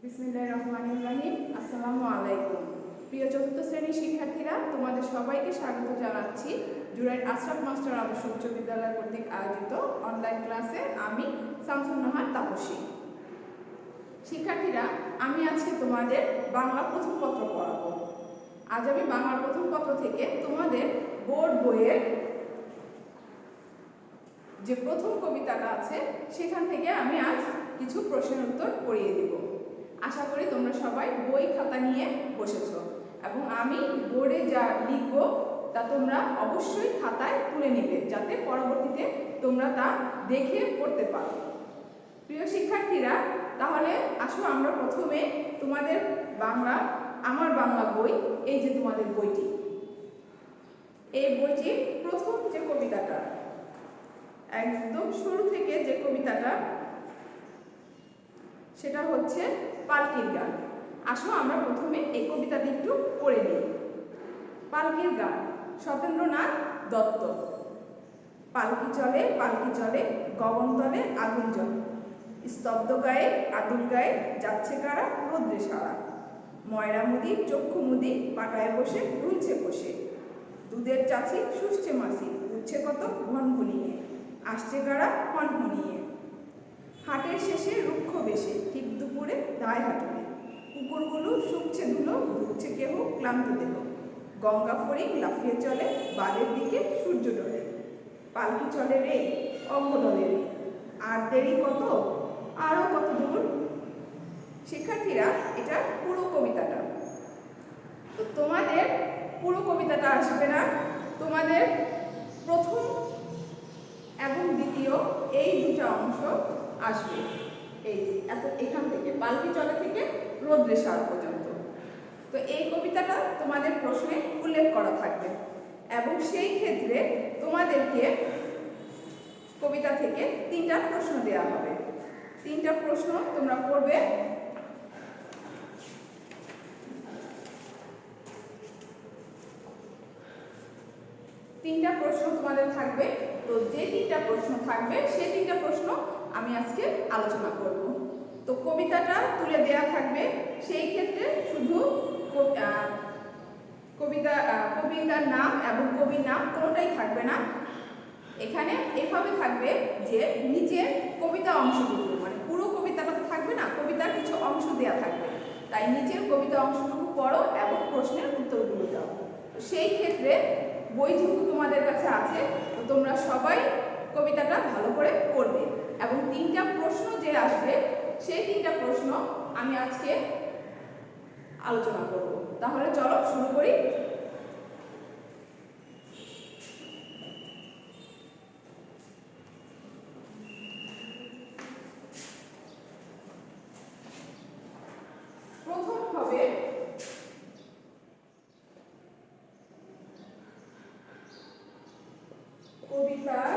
বিসমিল্লাহির রহমানির রহিম। আসসালামু আলাইকুম। প্রিয় চতুর্থ শ্রেণীর শিক্ষার্থীরা, তোমাদের সবাইকে স্বাগত জানাচ্ছি জুরাইর আশরাফ মাস্টার আদর্শ উচ্চ বিদ্যালয় কর্তৃক আয়োজিত অনলাইন ক্লাসে। আমি শামসুন নাহার তাপসী। শিক্ষার্থীরা, আমি আজকে তোমাদের বাংলা প্রথম পত্র পড়াবো। আজ আমি বাংলা প্রথম পত্র থেকে তোমাদের বোর্ড বইয়ের যে প্রথম কবিতাটা আছে সেখান থেকে আমি আজ কিছু প্রশ্নের উত্তর পড়িয়ে দিব। আশা করি তোমরা সবাই বই খাতা নিয়ে বসেছো এবং আমি বোর্ডে যা লিখব তা তোমরা অবশ্যই খাতায় তুলে নিবে, যাতে পরবর্তীতে তোমরা তা দেখে পড়তে পারো। প্রিয় শিক্ষার্থীরা, তাহলে আসো আমরা প্রথমে তোমাদের আমার বাংলা বই, এই যে তোমাদের বইটি, এই বইটির প্রথম যে কবিতাটা, একদম শুরু থেকে যে কবিতাটা, সেটা হচ্ছে পালকির গান। আসো আমরা প্রথমে এই কবিতাটি একটু পড়ে নিই। পালকির গান, সতেন্দ্রনাথ দত্ত। পালকি চলে গগন তলে আগুন জ্বলে, স্তব্ধ গায়ে আদুল গায়ে যাচ্ছে কারা রৌদ্রে সারা। ময়রা মুদি চক্ষু মুদি পাটায় বসে ঢুলছে কষে, দুধের চাচি শুষছে মাসি উঠছে কত ভনভনিয়ে, আসছে কারা হনহনিয়ে। হাটের শেষে রুক্ষ বেশে ঠিক দুপুরে দায় হাঁটুরে, কুকুরগুলো শুকছে ধুলো ধুচ্ছে কেহ ক্লান্ত দেহ। গঙ্গা ফড়িং লাফিয়ে চলে বাদের দিকে সূর্য ডলে, পালকি চলে রে অঙ্গ ডলে রে, আর দেরি কত আরও কত দূর। শিক্ষার্থীরা, এটা পুরো কবিতাটা। তো তোমাদের পুরো কবিতাটা আসবে না, তোমাদের প্রথম এবং দ্বিতীয় এই দুটা অংশ আসবে। এই এখান থেকে পালকি চলে থেকে রৌদ্রে সারা পর্যন্ত। তো এই কবিতাটা তোমাদের প্রশ্নে উল্লেখ করা থাকবে এবং সেই ক্ষেত্রে তোমাদেরকে কবিতা থেকে 3টা প্রশ্ন দেওয়া হবে। 3টা প্রশ্ন তোমরা পড়বে। তিনটা প্রশ্ন তোমাদের থাকবে। তো যে 3টা প্রশ্ন থাকবে সেই 3টা প্রশ্ন আমি আজকে আলোচনা করব। তো কবিতাটা তুলে দেয়া থাকবে, সেই ক্ষেত্রে শুধু কবিতার নাম এবং কবির নাম কোনোটাই থাকবে না। এখানে এভাবে থাকবে যে নিচের কবিতা অংশটুকু, মানে পুরো কবিতাটা তো থাকবে না, কবিতার কিছু অংশ দেয়া থাকবে, তাই নিচের কবিতা অংশটুকু পড়ো এবং প্রশ্নের উত্তরগুলো দাও। তো সেই ক্ষেত্রে বই যেহেতু তোমাদের কাছে আছে, তো তোমরা সবাই কবিতাটা ভালো করে পড়বে এবং 3টা প্রশ্ন যে আসবে সেই 3টা প্রশ্ন আমি আজকে আলোচনা করব। তাহলে চলো শুরু করি। প্রথম হবে কবিতার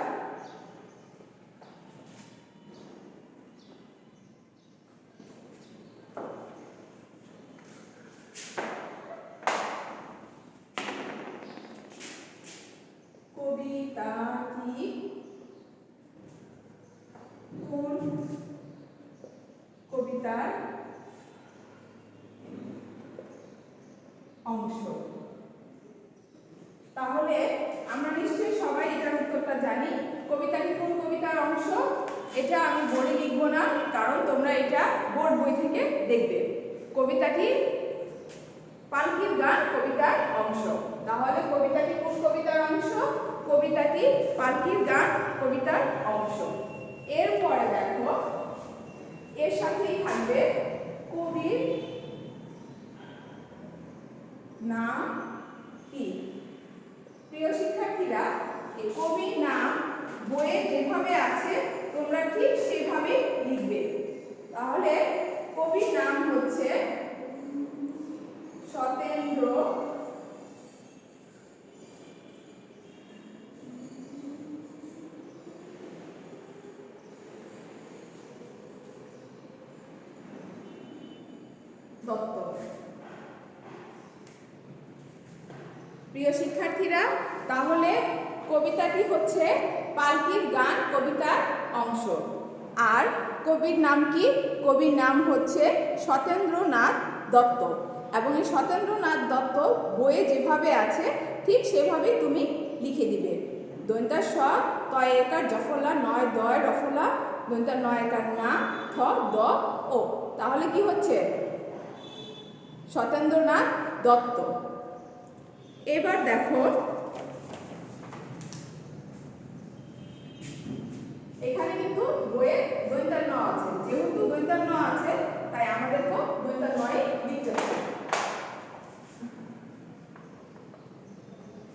কবিতাটি কোন কবিতার অংশ? তাহলে আমরা নিশ্চয়ই সবাই এটার উত্তরটা জানি। কবিতাটি কোন কবিতার অংশ এটা আমি বোর্ডে লিখব না, কারণ তোমরা এটা বোর্ড বই থেকে দেখবে। কবিতাটি পালকির গান কবিতার অংশ। তাহলে কবিতাটি কোন কবিতার অংশ? কবিতাটি পালকির গান কবিতার অংশ। এরপরে দেখো, এর সাথেই থাকবে কবির নাম কি। প্রিয় শিক্ষার্থীরা, এই কবির নাম বইয়ে যেভাবে আছে তোমরা ঠিক সেভাবে লিখবে। তাহলে কবির নাম হচ্ছে সতেন্দ্র দত্ত। প্রিয় শিক্ষার্থীরা, তাহলে কবিতাটি হচ্ছে পালকির গান কবিতার অংশ। আর কবির নাম কি? কবির নাম হচ্ছে সত্যেন্দ্রনাথ দত্ত। এবং এই সত্যেন্দ্রনাথ দত্ত বইয়ে যেভাবে আছে ঠিক সেভাবেই তুমি লিখে দিবে। দন্তা স তয় একার জফলা নয় দয় রফলা দন্তা নয় একার না থ দ ও। তাহলে কি হচ্ছে? সত্যেন্দ্রনাথ দত্ত। এবার দেখো এখানে কিন্তু বইয়ে দন্তা ন আছে। যেহেতু দন্তা ন আছে তাই আমাদেরকে দন্তা নয় লিখতে হবে।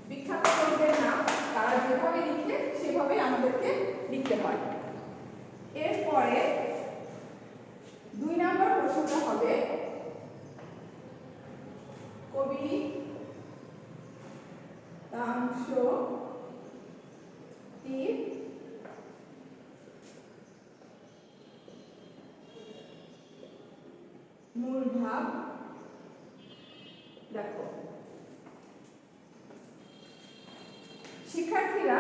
বিখ্যাত কবিদের নাম তারা যেভাবে লিখে সেভাবে আমাদেরকে লিখতে হয়। এরপরে 2 নম্বর প্রশ্নটা হবে কবিতাংশটির মূল ভাব দেখো। শিক্ষার্থীরা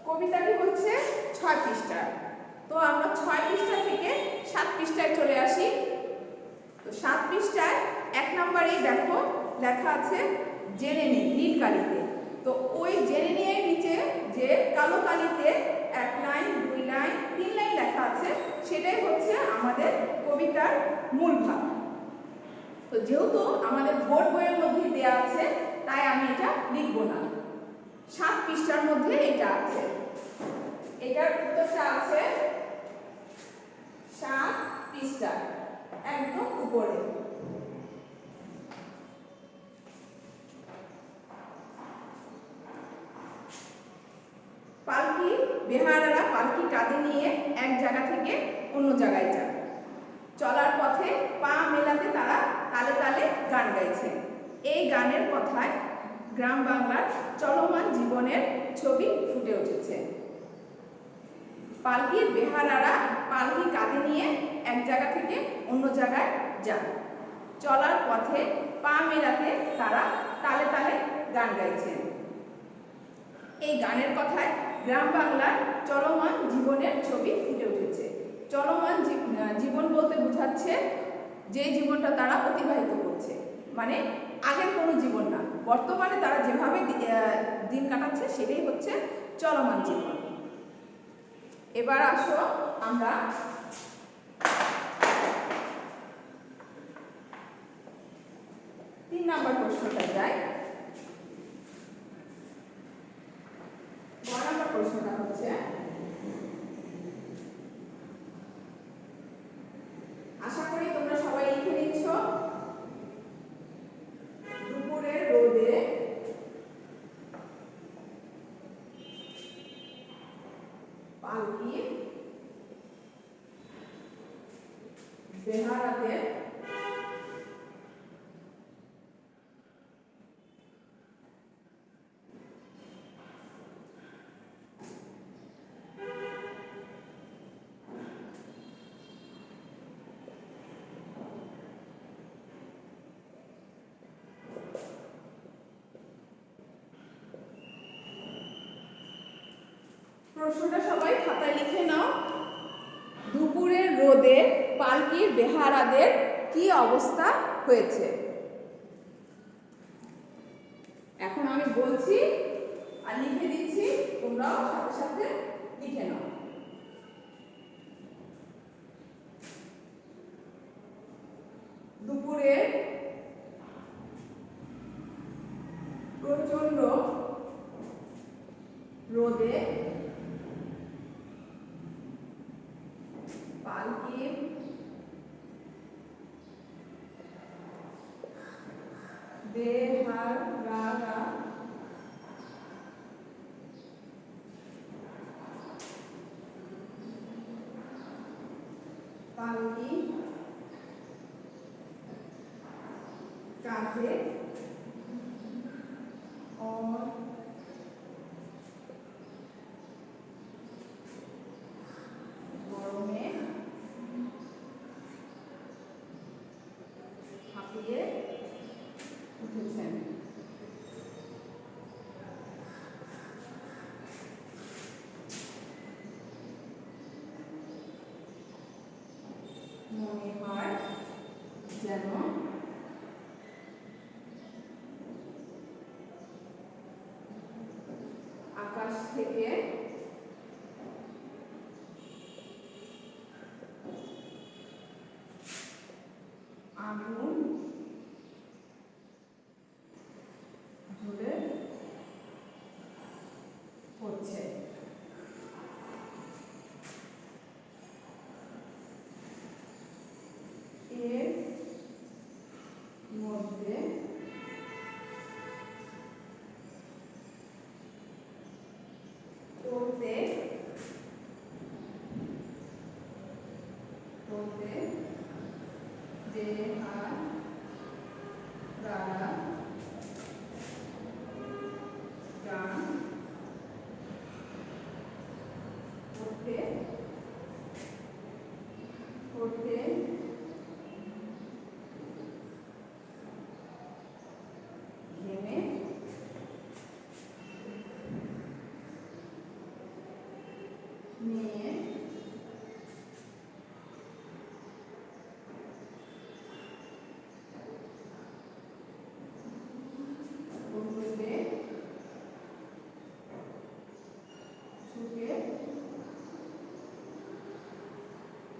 কবিতাটি হচ্ছে 6 পৃষ্ঠার। তো আমরা 6 পৃষ্ঠা থেকে 7 পৃষ্ঠায় চলে আসি। তো 7 পৃষ্ঠায় 1 নম্বরেই দেখো লেখা আছে জেনে নিই নীল কালিতে। তো ওই জেনে নিয়ে নিচে যে কালো কালিতে 1 লাইন 2 লাইন 3 লাইন লেখা আছে সেটাই হচ্ছে আমাদের কবিতার মূল ভাব। তো যেহেতু আমাদের বোর্ড বইয়ের মধ্যে দেওয়া আছে তাই আমি এটা লিখব না। 7 পৃষ্ঠার মধ্যে এটা আছে। এটার উত্তরটা আছে 7 পৃষ্ঠা একদম উপরে। পালকি বেহারারা পালকি কাঁধে নিয়ে এক জায়গা থেকে অন্য জায়গায় যায়। চলার পথে পা মেলাতে তারা তালে তালে গান গাইছে। এই গানের কথায় গ্রাম বাংলার চলমান জীবনের ছবি ফুটে উঠেছে। পালকির বেহারারা পালকি কাঁধে নিয়ে এক জায়গা থেকে অন্য জায়গায় যান। চলার পথে পা মেলাতে তারা তালে তালে গান গাইছেন। এই গানের কথায় গ্রাম বাংলার চলমান জীবনের ছবি ফুটে উঠেছে। চলমান জীবন বলতে বোঝাচ্ছে যে জীবনটা তারা অতিবাহিত করছে, মানে আগের কোনো জীবন না, বর্তমানে তারা যেভাবে দিন কাটাচ্ছে সেটাই হচ্ছে চলমান জীবন। এবার আসো আমরা তিন নম্বর প্রশ্নটা যাই। 9 নম্বর প্রশ্নটা হচ্ছে আশা করি তোমরা সবাই লিখে নিচ্ছ। দুপুরের রোদে পালকি বেহারাতে প্রশ্নটা সবাই খাতায় লিখে নাও। দুপুরের রোদে পালকির বেহারাদের কি অবস্থা হয়েছে? এখন আমি বলছি আর লিখে দিচ্ছি, তোমরাও সাথে সাথে লিখে নাও। দুপুরের প্রচন্ড রোদে পালকির বেহারারা পালকি কাঁধে और গরমে হাঁপিয়ে উঠেছেন। যেন আকাশ থেকে আগুন ঝরে পড়ছে। এর মধ্যে বলতে বলতে বেহারারা গান করতে করতে ঘেমে নিয়ে গন্তব্যে ছুটে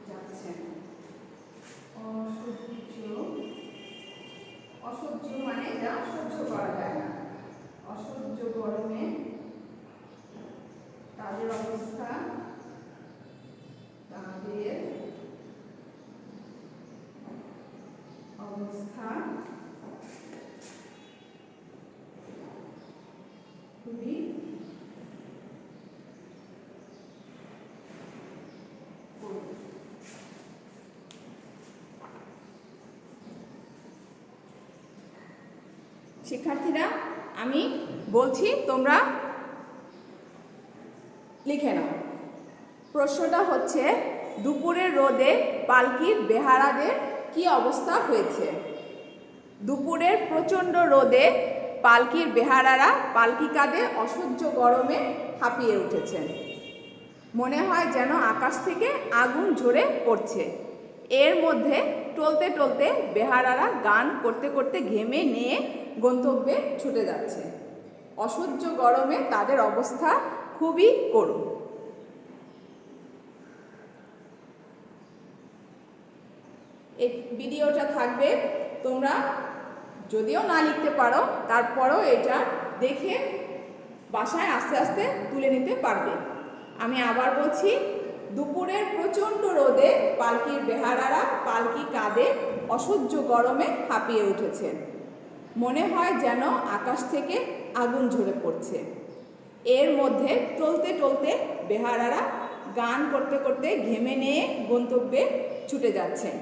যাচ্ছেন। অসহ্য মানে যা সহ্য করা যায় না, অসহ্য গরমে তাদের অবস্থা খুবই করুণ। শিক্ষার্থীরা আমি বলছি, তোমরা লিখে নাও। প্রশ্নটা হচ্ছে, দুপুরের রোদে পালকির বেহারাদের কি অবস্থা হয়েছে? দুপুরের প্রচণ্ড রোদে পালকির বেহারারা পালকি কাঁধে অসহ্য গরমে হাঁপিয়ে উঠেছেন। মনে হয় যেন আকাশ থেকে আগুন ঝরে পড়ছে। এর মধ্যে টলতে টলতে বেহারারা গান করতে করতে ঘেমে নিয়ে গন্তব্যে ছুটে যাচ্ছে। অসহ্য গরমে তাদের অবস্থা খুবই করুণ। এই ভিডিওটা থাকবে, তোমরা যদিও না লিখতে পারো তারপরেও এটা দেখে বাসায় আস্তে আস্তে তুলে নিতে পারবে। আমি আবার বলছি, দুপুরের প্রচণ্ড রোদে পালকির বেহারারা পালকি কাঁধে অসহ্য গরমে হাঁপিয়ে উঠেছে। মনে হয় যেন আকাশ থেকে আগুন ঝরে পড়ছে। এর মধ্যে টলতে টলতে বেহারারা গান করতে করতে ঘেমে নিয়ে গন্তব্যে ছুটে যাচ্ছেন।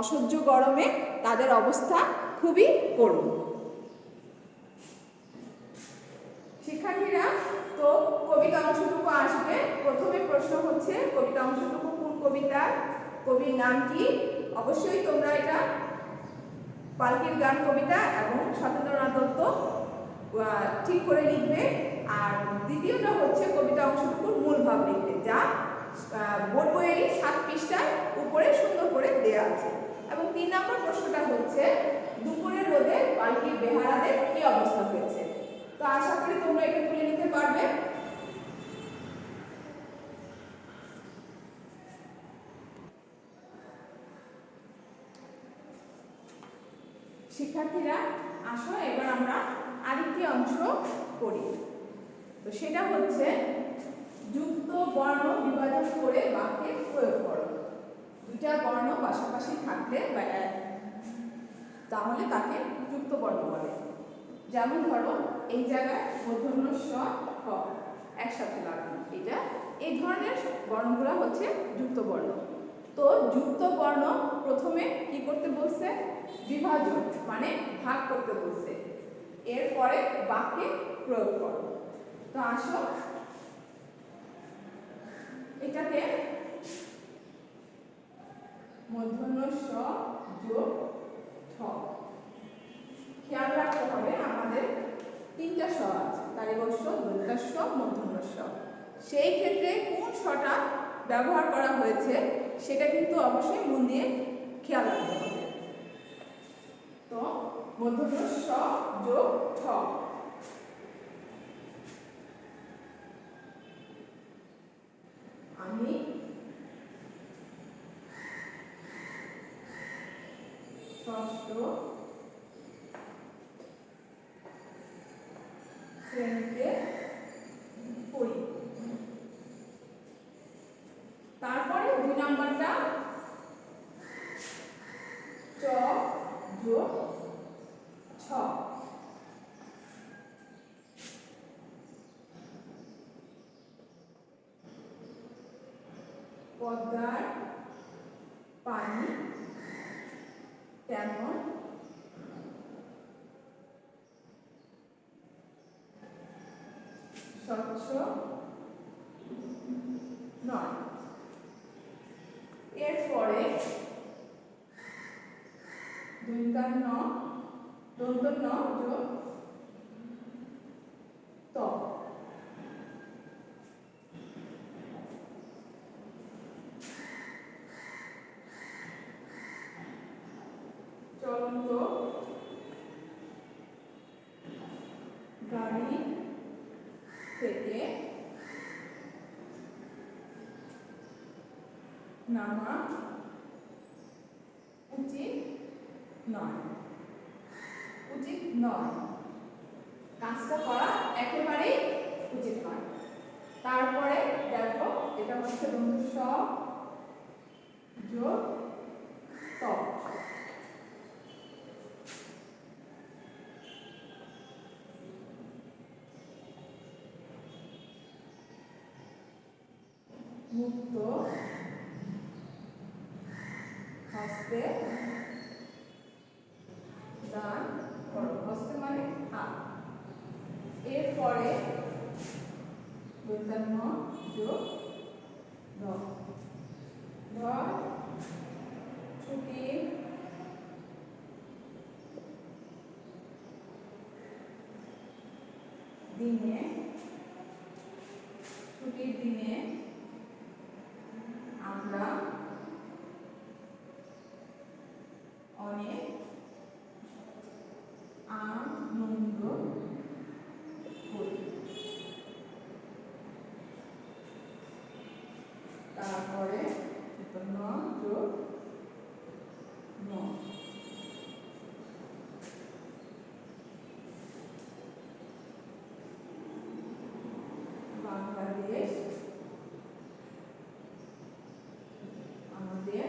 অসহ্য গরমে তাদের অবস্থা খুবই করুণ। শিক্ষার্থীরা, তো কবিতা অংশটুকু আসবে। প্রথমে প্রশ্ন হচ্ছে, কবিতা অংশটুকু কোন কবিতার, কবির নাম কি? অবশ্যই তোমরা এটা পালকির গান কবিতা এবং সত্যেন্দ্রনাথ দত্ত ঠিক করে লিখবে। আর দ্বিতীয়টা হচ্ছে কবিতা অংশটুকুর মূল ভাব লিখবে, যা বোর্ড বইয়েরই 7 পৃষ্ঠার উপরে সুন্দর করে দেওয়া আছে। এবং 3 নম্বর প্রশ্নটা হচ্ছে, দুপুরের রোদে পালকির বেহারাদের কি অবস্থা হয়েছে? তো আশা করি তোমরা এটা তুলে নিতে পারবে। শিক্ষার্থীরা আসো, এবার আমরা আরেকটি অংশ করি। তো সেটা হচ্ছে, যুক্ত বর্ণ বিভাজন করে বাক্যে প্রয়োগ করো। দুইটা বর্ণ পাশাপাশি থাকলে তাহলে তাকে যুক্ত বর্ণ বলে। যেমন ধরো, এই জায়গায় মূর্ধন্য স হ একসাথে লাগানো, এটা এই ধরনের বর্ণগুলো হচ্ছে যুক্ত বর্ণ। তো যুক্ত বর্ণ প্রথমে কি করতে বলছে? বিভাজন মানে ভাগ করতে বলছে। এরপরে বাক্যে প্রয়োগ করো। তো আসো, এটাকে মূর্ধন্য স যোগ ঠ। খেয়াল রাখতে হবে, আমাদের 3টা স আছে, তালিবস্য, দন্ত্য, মূর্ধন্য স। সেই ক্ষেত্রে কোন সটা ব্যবহার করা হয়েছে সেটা কিন্তু অবশ্যই মন দিয়ে খেয়াল রাখতে হবে। তো মূর্ধন্য স যোগ ঠ। আমি ষষ্ঠ শ্রেণীতে পড়ি। তারপরে 2 নাম্বারটা চ যোগ ছ। পদ্মার পানি তেমন স্বচ্ছ নয়। এরপরে দন্তান্ন যোগ ত। চলন্ত গাড়ি থেকে নামা উচিত নয়। উচিত নয়, কাজটা করা একেবারেই উচিত নয়। তারপরে দেখো এটা হচ্ছে বন্ধু স যোগ ত। মুক্ত হস্তে দান করো। হস্তে মানে হাত। এরপরে দন্তান্ন যোগ দ। দ ছুটির দিনে, ছুটির দিনে আমরা অনেক আনন্দ করি। তারপরে ন যোগ ন। বাংলাদেশ আমাদের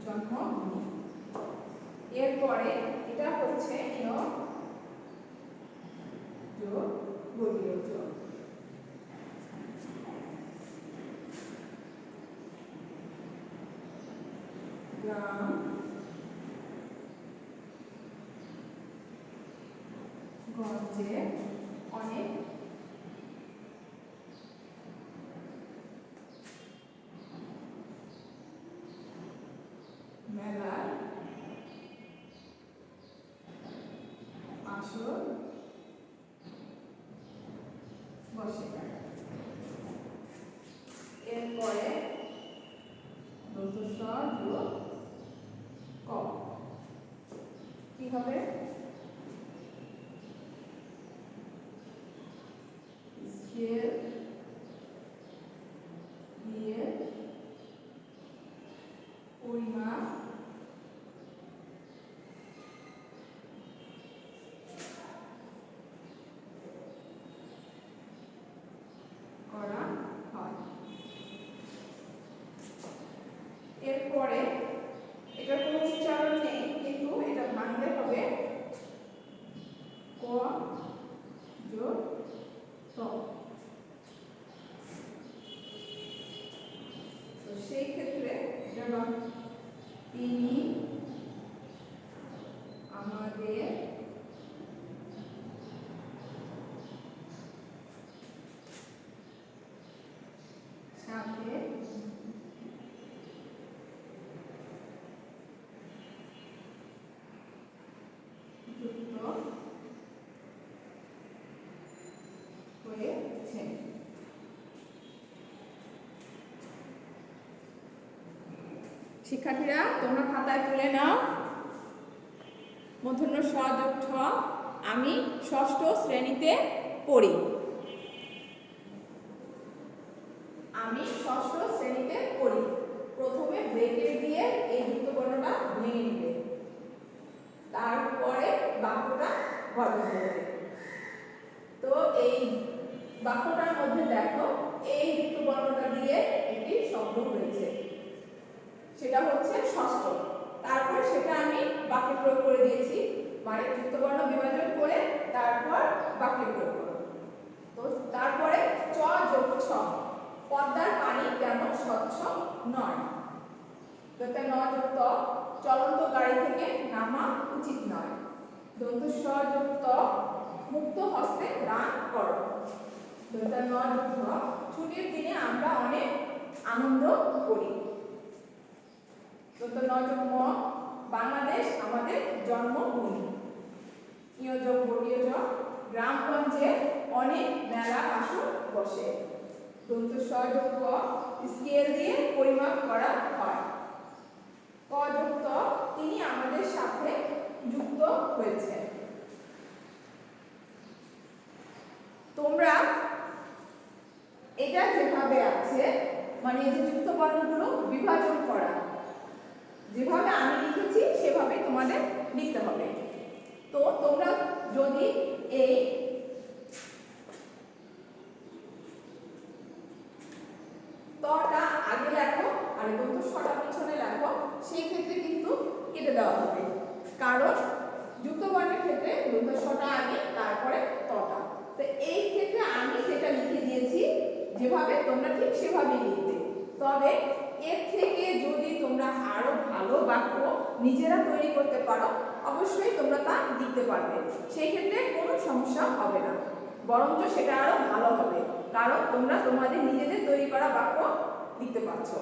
জন্মভূমি। এরপরে এটা হচ্ছে যোগ বর্গীয় যোগ। গ্রাম গঞ্জে অনেক মেলার আসর বসে। এরপরে দন্তস্ব যোগ ক কি হবে? স্কেল দিয়ে পরিমাপ করা হয়। এরপরে এটা কোনো উচ্চারণ নেই, কিন্তু এটা ভাঙলে হবে ক যোগ ত। তো সেই ক্ষেত্রে এটা তিনি আমাদের সাথে যুক্ত হয়েছে। শিক্ষার্থীরা তোমরা খাতায় তুলে নাও। মূর্ধন্য ষ যোগ ঠ। আমি ষষ্ঠ শ্রেণীতে পড়ি। আমি ষষ্ঠ শ্রেণীতে পড়ি। প্রথমে ব্রেকেট দিয়ে এই যুক্ত বর্ণটা ভেঙে নিবে, তারপরে বাক্যটা গঠন করবে। তো এই বাক্যটার মধ্যে দেখো এই যুক্ত বর্ণটা দিয়ে একটি শব্দ হয়েছে, সেটা হচ্ছে ষষ্ঠ। তারপর সেটা আমি বাক্যে প্রয়োগ করে দিয়েছি, মানে যুক্ত বর্ণ বিভাজন করে তারপর বাক্যে প্রয়োগ করো। তো তারপরে চ যোগ ছ। পদ্মার পানি কেন স্বচ্ছ নয়। দন্ত্য ন যোগ ত। চলন্ত গাড়ি থেকে নামা উচিত নয়। দন্ত্য স যোগ ত। মুক্ত হস্তে দান করো। দন্ত্য ন যোগ ধ। ছুটির দিনে আমরা অনেক আনন্দ করি। দন্ত্য ন যোগ ম। বাংলাদেশ আমাদের জন্মভূমি। ইয় যোগ বর্গীয় জ। গ্রামগঞ্জে অনেক মেলা আসর বসে। দন্ত্য স যোগ ক। স্কেল দিয়ে পরিমাপ করা হয়। ক যোগ ত। তিনি আমাদের সাথে যুক্ত হয়েছে। তোমরা এটা যেভাবে আছে, মানে এই যে যুক্ত বর্ণগুলো বিভাজন করা, যেভাবে আমি লিখেছি সেভাবে তোমাদের লিখতে হবে। তো তোমরা যদি এই তটা আগে লেখো আর দন্ত্য সটা পিছনে লেখো, সেই ক্ষেত্রে কিন্তু কেটে দেওয়া হবে, কারণ যুক্ত বর্ণের ক্ষেত্রে দন্ত্য সটা আগে তারপরে তটা। তো এই ক্ষেত্রে আমি যেটা লিখে দিয়েছি যেভাবে তোমরা ঠিক সেভাবেই লিখবে। তবে এর থেকে যদি তোমরা আরো ভালো বাক্য নিজেরা তৈরি করতে পারো অবশ্যই তোমরা তা লিখতে পারবে, সেই ক্ষেত্রে কোনো সমস্যা হবে না, বরঞ্চ সেটা আরো ভালো হবে, কারণ তোমরা তোমাদের নিজেদের তৈরি করা বাক্য লিখতে পারছো।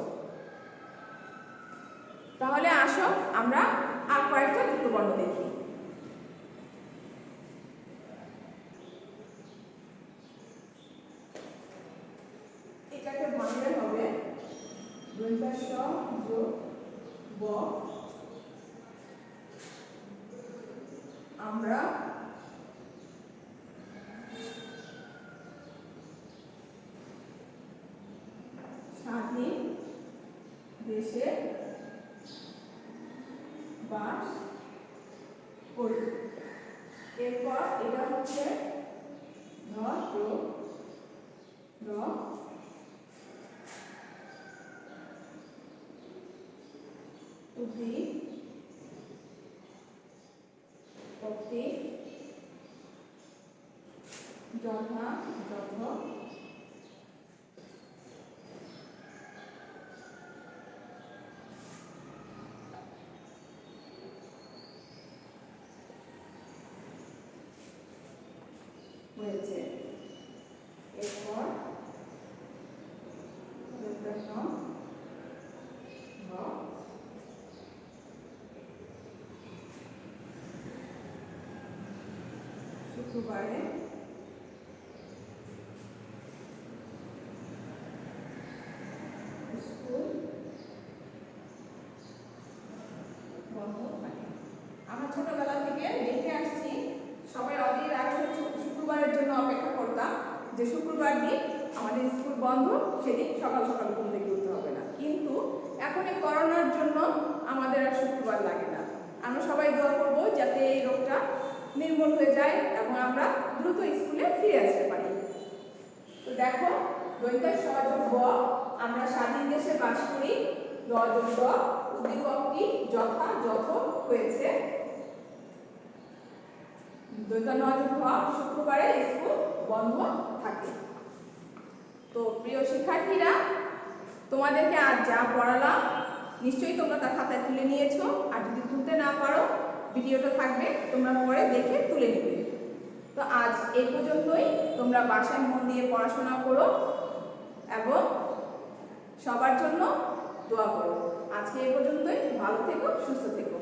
তাহলে আসো আমরা আর কয়েকটা যুক্ত বর্ণ দেখি। এটাকে ভাঙলে হবে দন্ত্য স যোগ ব। আমরা স্বাধীন দেশে বাস করি। এরপর এটা হচ্ছে ধ যোগ র। উদ্ধৃতি পক্ষে যথাযথ হয়েছে। এরপর শুক্রবারে স্কুল বন্ধ থাকে। আমরা ছোটবেলা থেকে দেখে আসছি, সবাই অধীর আগ্রহে শুক্রবারের জন্য অপেক্ষা করতাম যে শুক্রবার দিন আমাদের স্কুল বন্ধ, সেদিন সকাল সকাল ঘুম থেকে উঠতে হবে না। কিন্তু এখন এই করোনার জন্য আমাদের আর শুক্রবার লাগে না। আমরা সবাই দোয়া করবো যাতে এই রোগটা নির্মূল হয়ে যায় এবং আমরা দ্রুত স্কুলে ফিরে আসতে পারি। তো দেখো দন্ত্য স যোগ ব। আমরা স্বাধীন দেশে বাস করি। দ যোগ দ। উদ্দীপকটি যথাযথ হয়েছে। দন্ত্য ন যোগ ভ। শুক্রবারে স্কুল বন্ধ থাকে। তো প্রিয় শিক্ষার্থীরা, তোমাদেরকে আজ যা পড়ালাম নিশ্চয়ই তোমরা তা খাতায় তুলে নিয়েছো, আর যদি তুলতে না পারো ভিডিওটা থাকবে, তোমরা পরে দেখে তুলে নেবে। তো আজ এই পর্যন্তই। তোমরা বাসায় মন দিয়ে পড়াশোনা করো এবং সবার জন্য দোয়া করো। আজকে এই পর্যন্তই। ভালো থেকো, সুস্থ থেকো।